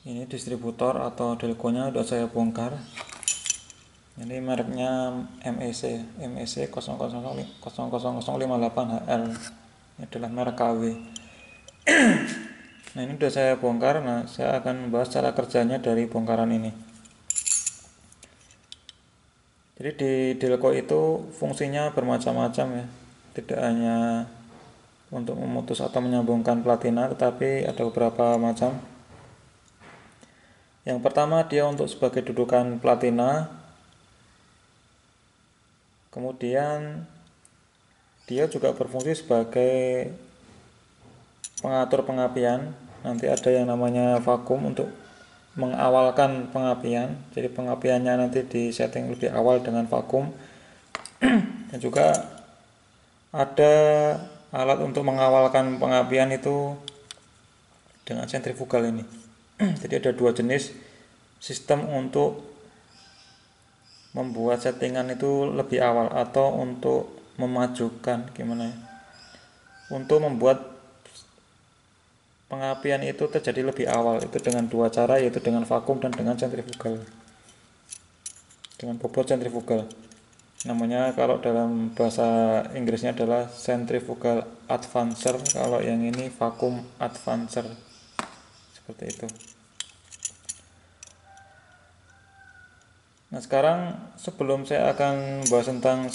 Ini distributor atau delconya udah saya bongkar. Ini mereknya MEC 00058HL. Ini adalah merek KW. Nah, ini udah saya bongkar. Nah, saya akan membahas cara kerjanya dari bongkaran ini. Jadi di delco itu fungsinya bermacam-macam ya. Tidak hanya untuk memutus atau menyambungkan platina, tetapi ada beberapa macam. Yang pertama, dia untuk sebagai dudukan platina. Kemudian dia juga berfungsi sebagai pengatur pengapian. Nanti ada yang namanya vakum untuk mengawalkan pengapian. Jadi pengapiannya nanti disetting lebih awal dengan vakum. Dan juga ada alat untuk mengawalkan pengapian itu dengan sentrifugal ini. Jadi ada dua jenis sistem untuk membuat settingan itu lebih awal atau untuk memajukan gimana ya, untuk membuat pengapian itu terjadi lebih awal itu dengan dua cara, yaitu dengan vakum dan dengan sentrifugal, dengan bobot sentrifugal. Namanya kalau dalam bahasa Inggrisnya adalah centrifugal advancer, kalau yang ini vacuum advancer, seperti itu. Nah, sekarang sebelum saya akan membahas tentang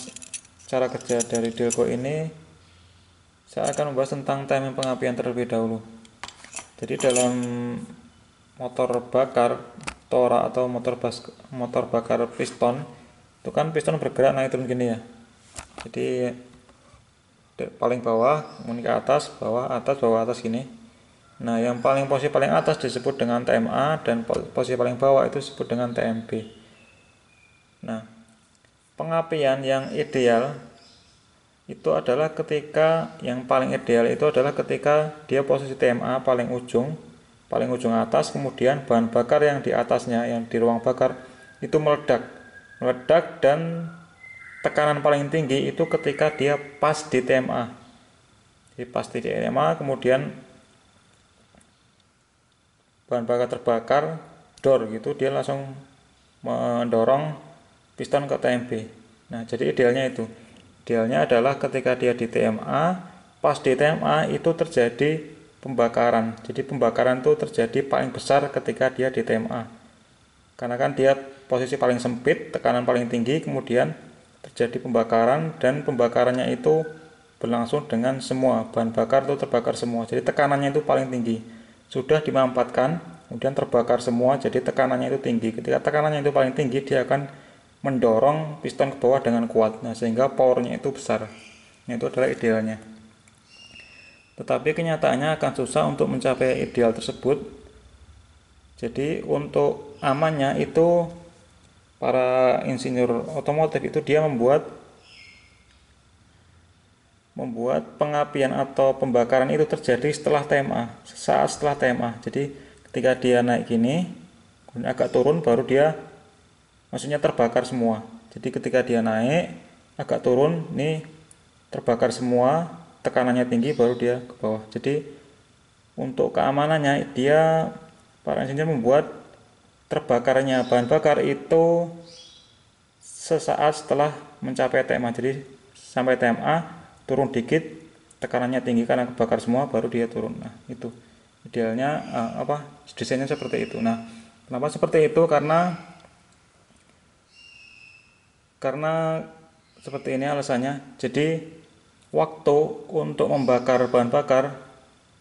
cara kerja dari delco ini, saya akan membahas tentang timing pengapian terlebih dahulu. Jadi dalam motor bakar tora atau motor bakar piston, itu kan piston bergerak naik turun gini ya. Jadi paling bawah kemudian ke atas, bawah atas gini. Nah, yang posisi paling atas disebut dengan TMA dan posisi paling bawah itu disebut dengan TMB. Nah, pengapian yang ideal itu adalah ketika dia posisi TMA paling ujung atas, kemudian bahan bakar yang di atasnya, yang di ruang bakar itu meledak dan tekanan paling tinggi itu ketika dia pas di TMA. Jadi pas di TMA, kemudian bahan bakar terbakar, dor gitu, dia langsung mendorong piston ke TMB. Nah, jadi idealnya adalah ketika dia di TMA, pas di TMA itu terjadi pembakaran. Jadi pembakaran itu terjadi paling besar ketika dia di TMA. Karena kan dia posisi paling sempit, tekanan paling tinggi, kemudian terjadi pembakaran, dan pembakarannya itu berlangsung dengan semua bahan bakar itu terbakar semua. Jadi tekanannya itu paling tinggi. Sudah dimampatkan, kemudian terbakar semua, jadi tekanannya itu tinggi. Ketika tekanannya itu paling tinggi, dia akan mendorong piston ke bawah dengan kuat. Nah, sehingga powernya itu besar. Nah, itu adalah idealnya. Tetapi kenyataannya akan susah untuk mencapai ideal tersebut. Jadi untuk amannya itu para insinyur otomotif itu dia membuat pengapian atau pembakaran itu terjadi setelah TMA, sesaat setelah TMA. Jadi ketika dia naik gini, kemudian agak turun, baru dia maksudnya terbakar semua. Jadi ketika dia naik agak turun, nih terbakar semua, tekanannya tinggi, baru dia ke bawah. Jadi untuk keamanannya para insinyur membuat terbakarnya bahan bakar itu sesaat setelah mencapai TMA. Jadi sampai TMA turun dikit, tekanannya tinggi karena kebakar semua, baru dia turun. Nah, itu idealnya desainnya seperti itu. Nah, kenapa seperti itu? Karena seperti ini alasannya. Jadi waktu untuk membakar bahan bakar,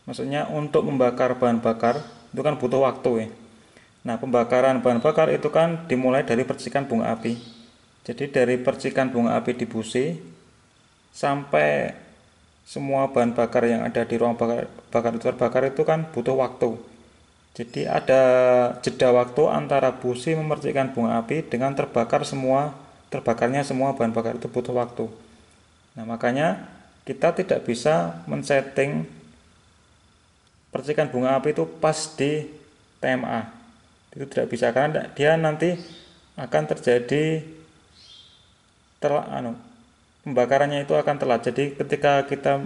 maksudnya untuk membakar bahan bakar itu kan butuh waktu ya. Nah, pembakaran bahan bakar itu kan dimulai dari percikan bunga api. Jadi dari percikan bunga api di busi sampai semua bahan bakar yang ada di ruang bakar itu terbakar itu kan butuh waktu. Jadi ada jeda waktu antara busi memercikkan bunga api dengan terbakarnya semua bahan bakar, itu butuh waktu. Nah, makanya kita tidak bisa men-setting percikan bunga api itu pas di TMA. Itu tidak bisa, karena dia nanti akan terjadi pembakarannya itu akan telat. Jadi ketika kita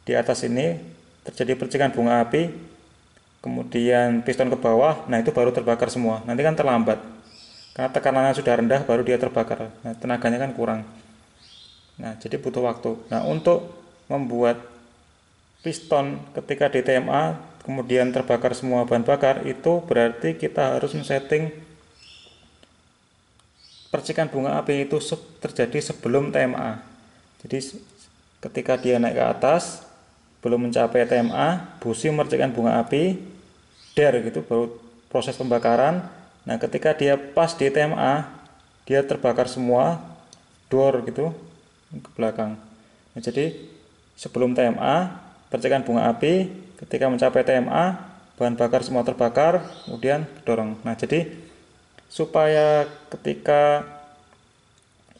di atas ini terjadi percikan bunga api, kemudian piston ke bawah, nah itu baru terbakar semua. Nanti kan terlambat. Karena tekanannya sudah rendah baru dia terbakar. Nah, tenaganya kan kurang. Nah, jadi butuh waktu. Nah, untuk membuat piston ketika di TMA kemudian terbakar semua bahan bakar, itu berarti kita harus men-setting percikan bunga api itu terjadi sebelum TMA. Jadi ketika dia naik ke atas belum mencapai TMA, busi memercikkan bunga api, gitu baru proses pembakaran. Nah, ketika dia pas di TMA, dia terbakar semua, gitu ke belakang. Nah, jadi sebelum TMA, percikan bunga api, ketika mencapai TMA, bahan bakar semua terbakar, kemudian dorong. Nah, jadi supaya ketika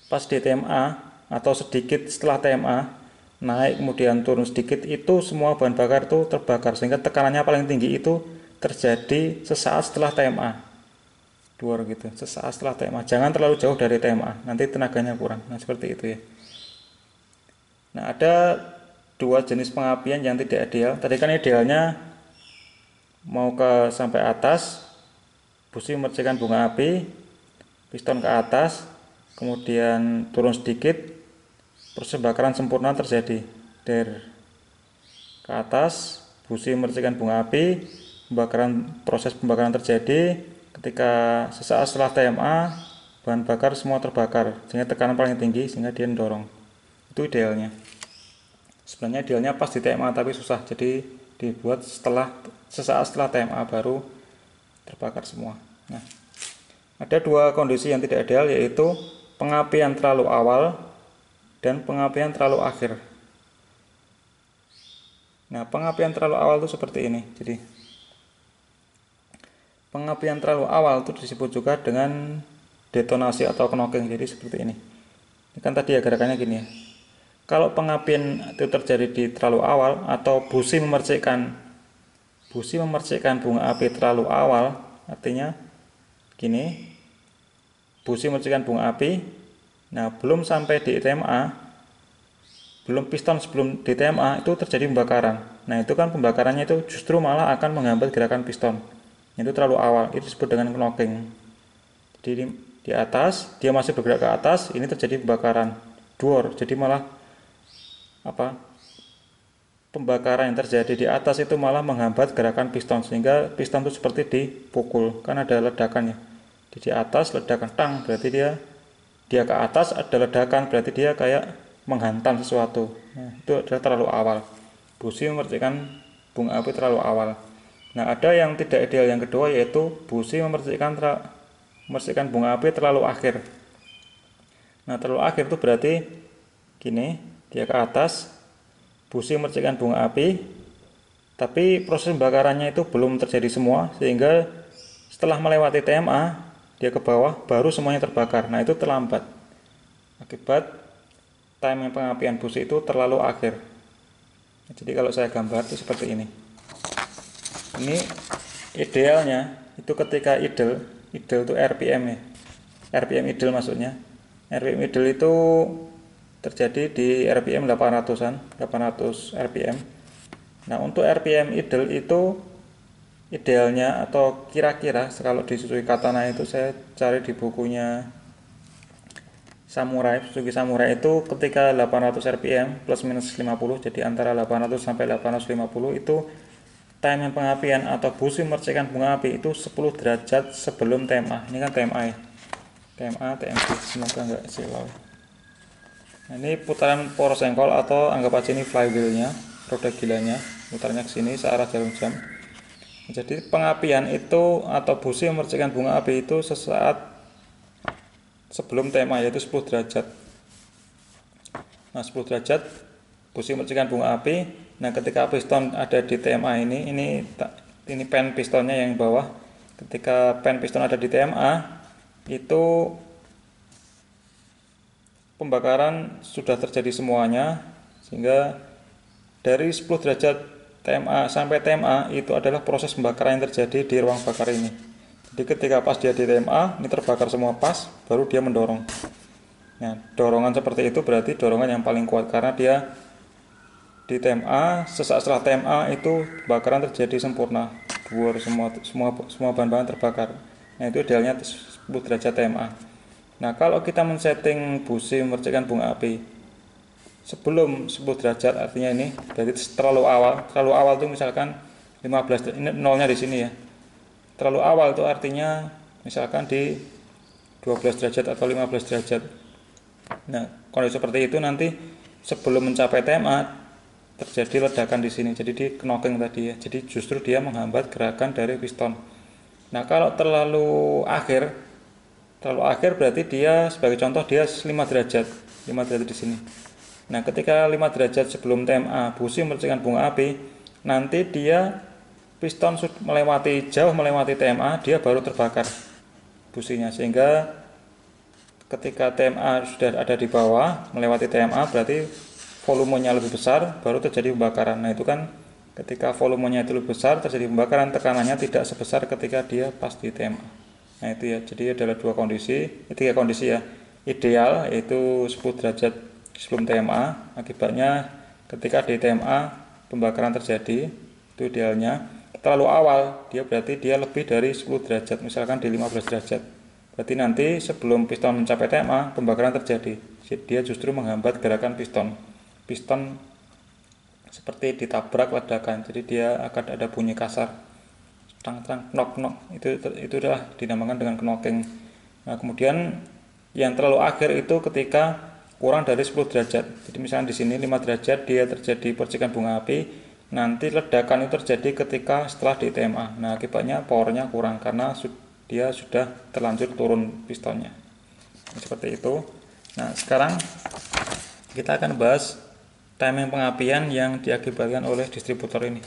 pas di TMA atau sedikit setelah TMA, naik kemudian turun sedikit, itu semua bahan bakar itu terbakar, sehingga tekanannya paling tinggi itu terjadi sesaat setelah TMA. Gitu, sesaat setelah TMA. Jangan terlalu jauh dari TMA, nanti tenaganya kurang. Nah, seperti itu ya. Nah, ada dua jenis pengapian yang tidak ideal. Tadi kan idealnya mau ke sampai atas, busi memercikkan bunga api, piston ke atas, kemudian turun sedikit, proses pembakaran sempurna terjadi. Ke atas, busi memercikkan bunga api, proses pembakaran terjadi. Ketika sesaat setelah TMA, bahan bakar semua terbakar, sehingga tekanan paling tinggi, sehingga dia mendorong. Itu idealnya. Sebenarnya idealnya pas di TMA, tapi susah, jadi dibuat sesaat setelah TMA baru terbakar semua. Nah, ada dua kondisi yang tidak ideal, yaitu pengapian terlalu awal dan pengapian terlalu akhir. Nah, pengapian terlalu awal itu seperti ini. Jadi pengapian terlalu awal itu disebut juga dengan detonasi atau knocking. Jadi seperti ini. Ini kan tadi ya gerakannya gini ya. Kalau pengapian itu terjadi di terlalu awal atau busi memercikkan bunga api terlalu awal, artinya gini, busi memercikkan bunga api, nah belum sampai di TMA, belum piston sebelum di TMA itu terjadi pembakaran. Nah, itu kan pembakarannya itu justru malah akan menghambat gerakan piston. Itu terlalu awal, itu disebut dengan knocking. Jadi di atas, dia masih bergerak ke atas, ini terjadi pembakaran, jadi malah pembakaran yang terjadi di atas itu malah menghambat gerakan piston, sehingga piston itu seperti dipukul, kan ada ledakannya. Di atas ledakan, tang, berarti dia ke atas, ada ledakan, berarti dia kayak menghantam sesuatu. Nah, itu adalah terlalu awal. Busi memercikkan bunga api terlalu awal. Nah, ada yang tidak ideal yang kedua, yaitu busi memercikkan bunga api terlalu akhir. Nah, terlalu akhir itu berarti gini, dia ke atas, busi memercikkan bunga api, tapi proses pembakarannya itu belum terjadi semua, sehingga setelah melewati TMA, dia ke bawah, baru semuanya terbakar. Nah, itu terlambat. Akibat timing pengapian busi itu terlalu akhir. Jadi kalau saya gambar itu seperti ini. Ini idealnya itu ketika idle itu RPM ya. RPM idle maksudnya. RPM idle itu terjadi di RPM 800-an, 800 RPM. Nah, untuk RPM idle itu idealnya atau kira-kira kalau di Suzuki Katana itu saya cari di bukunya Suzuki Samurai itu ketika 800 rpm plus minus 50, jadi antara 800 sampai 850 itu timing pengapian atau busi memercikkan bunga api itu 10 derajat sebelum TMA. Ini kan TMA ya. TMA, TMB, semoga enggak silau. Nah, ini putaran poros engkol atau anggap aja ini flywheelnya, roda gilanya, mutarnya ke sini searah jarum jam. Jadi pengapian itu atau busi memercikkan bunga api itu sesaat sebelum TMA, yaitu 10 derajat. Nah, 10 derajat busi memercikkan bunga api. Nah, ketika piston ada di TMA ini pen pistonnya yang bawah. Ketika pen piston ada di TMA, itu pembakaran sudah terjadi semuanya, sehingga dari 10 derajat TMA sampai TMA itu adalah proses pembakaran yang terjadi di ruang bakar ini. Jadi ketika pas dia di TMA, ini terbakar semua pas, baru dia mendorong. Nah, dorongan seperti itu berarti dorongan yang paling kuat, karena dia di TMA, sesaat setelah TMA itu pembakaran terjadi sempurna. dhuwur, semua bahan-bahan terbakar. Nah, itu idealnya 10 derajat TMA. Nah, kalau kita men-setting busi memercikkan bunga api sebelum 10 derajat, artinya ini berarti terlalu awal itu misalkan 15, ini nolnya di sini ya. Terlalu awal itu artinya misalkan di 12 derajat atau 15 derajat. Nah, kondisi seperti itu nanti sebelum mencapai TMA terjadi ledakan di sini. Jadi di knocking tadi ya. Jadi justru dia menghambat gerakan dari piston. Nah, kalau terlalu akhir berarti dia, sebagai contoh, dia 5 derajat di sini. Nah, ketika 5 derajat sebelum TMA busi memercikkan bunga api, nanti dia piston jauh melewati TMA, dia baru terbakar businya, sehingga ketika TMA sudah ada di bawah melewati TMA berarti volumenya lebih besar, baru terjadi pembakaran. Nah, itu kan ketika volumenya itu lebih besar terjadi pembakaran, tekanannya tidak sebesar ketika dia pas di TMA. Nah, itu ya, jadi adalah tiga kondisi ya. Ideal yaitu 10 derajat sebelum TMA, akibatnya ketika di TMA pembakaran terjadi, itu idealnya. Terlalu awal, berarti dia lebih dari 10 derajat, misalkan di 15 derajat. Berarti nanti sebelum piston mencapai TMA, pembakaran terjadi. Dia justru menghambat gerakan piston. Piston seperti ditabrak ledakan, jadi dia akan ada bunyi kasar. Tang-tang, knock-knock, itu adalah dinamakan dengan knocking. Nah, kemudian yang terlalu akhir itu ketika kurang dari 10 derajat. Jadi misalnya di sini 5 derajat dia terjadi percikan bunga api, nanti ledakan itu terjadi ketika setelah di TMA. Nah, akibatnya powernya kurang karena dia sudah terlanjur turun pistonnya. Seperti itu. Nah, sekarang kita akan bahas timing pengapian yang diakibatkan oleh distributor ini.